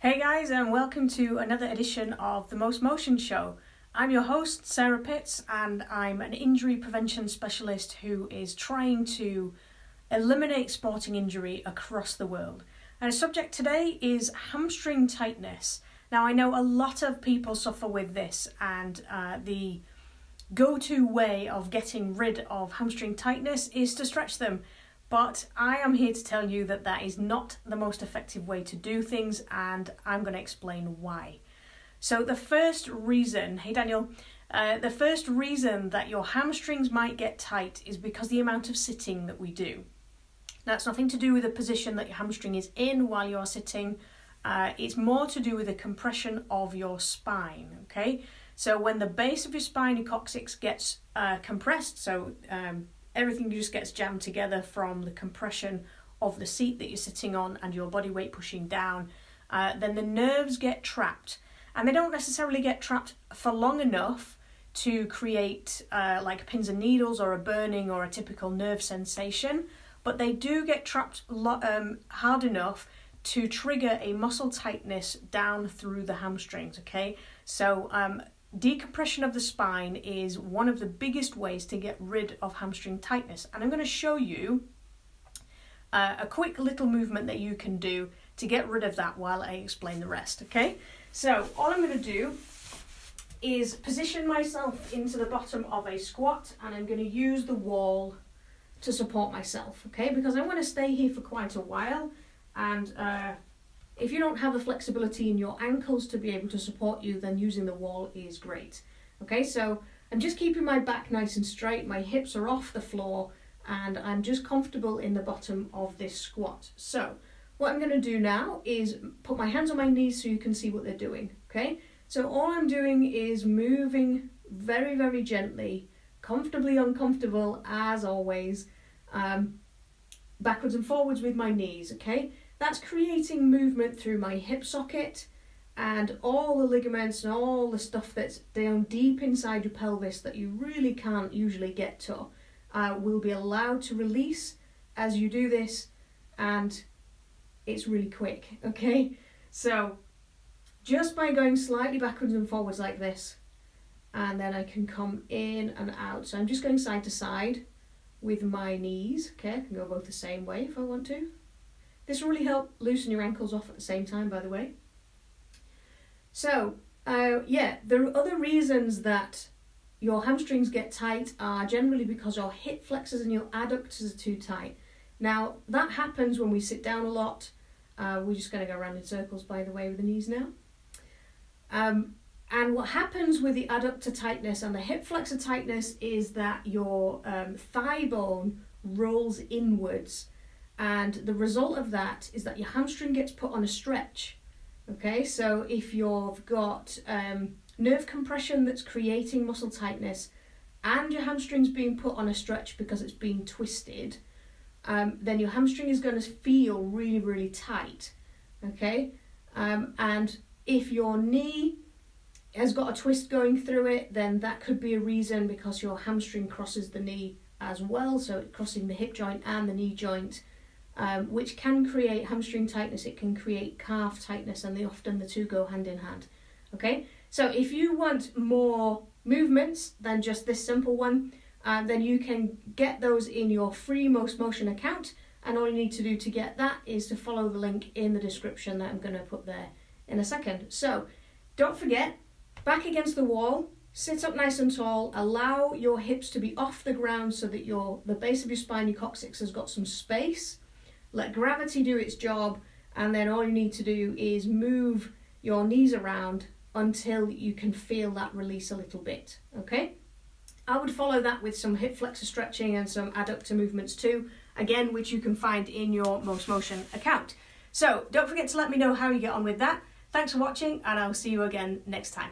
Hey guys, and welcome to another edition of the Most Motion Show. I'm your host, Sarah Pitts, and I'm an injury prevention specialist who is trying to eliminate sporting injury across the world. And the subject today is hamstring tightness. Now, I know a lot of people suffer with this, and the go-to way of getting rid of hamstring tightness is to stretch them. But I am here to tell you that that is not the most effective way to do things, and I'm going to explain why. So the first reason, hey Daniel, the first reason that your hamstrings might get tight is because the amount of sitting that we do. Now, it's nothing to do with the position that your hamstring is in while you're sitting. It's more to do with the compression of your spine, okay? So when the base of your spine, your coccyx, gets compressed, so everything just gets jammed together from the compression of the seat that you're sitting on and your body weight pushing down, then the nerves get trapped. And they don't necessarily get trapped for long enough to create like pins and needles or a burning or a typical nerve sensation, but they do get trapped hard enough to trigger a muscle tightness down through the hamstrings, okay? So decompression of the spine is one of the biggest ways to get rid of hamstring tightness. And I'm going to show you a quick little movement that you can do to get rid of that while I explain the rest, okay? So all I'm going to do is position myself into the bottom of a squat, and I'm going to use the wall to support myself, okay? Because I want to stay here for quite a while, and if you don't have the flexibility in your ankles to be able to support you, then using the wall is great. Okay, so I'm just keeping my back nice and straight, my hips are off the floor, and I'm just comfortable in the bottom of this squat. So what I'm going to do now is put my hands on my knees so you can see what they're doing, okay? So all I'm doing is moving very, very gently, comfortably uncomfortable as always, backwards and forwards with my knees, okay? That's creating movement through my hip socket, and all the ligaments and all the stuff that's down deep inside your pelvis that you really can't usually get to will be allowed to release as you do this, and it's really quick, okay? So just by going slightly backwards and forwards like this, and then I can come in and out. So I'm just going side to side with my knees, okay? I can go both the same way if I want to. This will really help loosen your ankles off at the same time, by the way. So, there are other reasons that your hamstrings get tight are generally because your hip flexors and your adductors are too tight. Now, that happens when we sit down a lot. We're just going to go around in circles, by the way, with the knees now. And what happens with the adductor tightness and the hip flexor tightness is that your thigh bone rolls inwards. And the result of that is that your hamstring gets put on a stretch, okay? So if you've got nerve compression that's creating muscle tightness and your hamstring's being put on a stretch because it's being twisted, then your hamstring is going to feel really, really tight, okay? And if your knee has got a twist going through it, then that could be a reason because your hamstring crosses the knee as well, so it's crossing the hip joint and the knee joint. Which can create hamstring tightness, it can create calf tightness, and often the two go hand in hand. Okay, so if you want more movements than just this simple one, then you can get those in your free Most Motion account, and all you need to do to get that is to follow the link in the description that I'm going to put there in a second. So don't forget, back against the wall, sit up nice and tall, allow your hips to be off the ground so that the base of your spine, your coccyx, has got some space. Let gravity do its job, and then all you need to do is move your knees around until you can feel that release a little bit, okay? I would follow that with some hip flexor stretching and some adductor movements too, again, which you can find in your Most Motion account. So don't forget to let me know how you get on with that. Thanks for watching, and I'll see you again next time.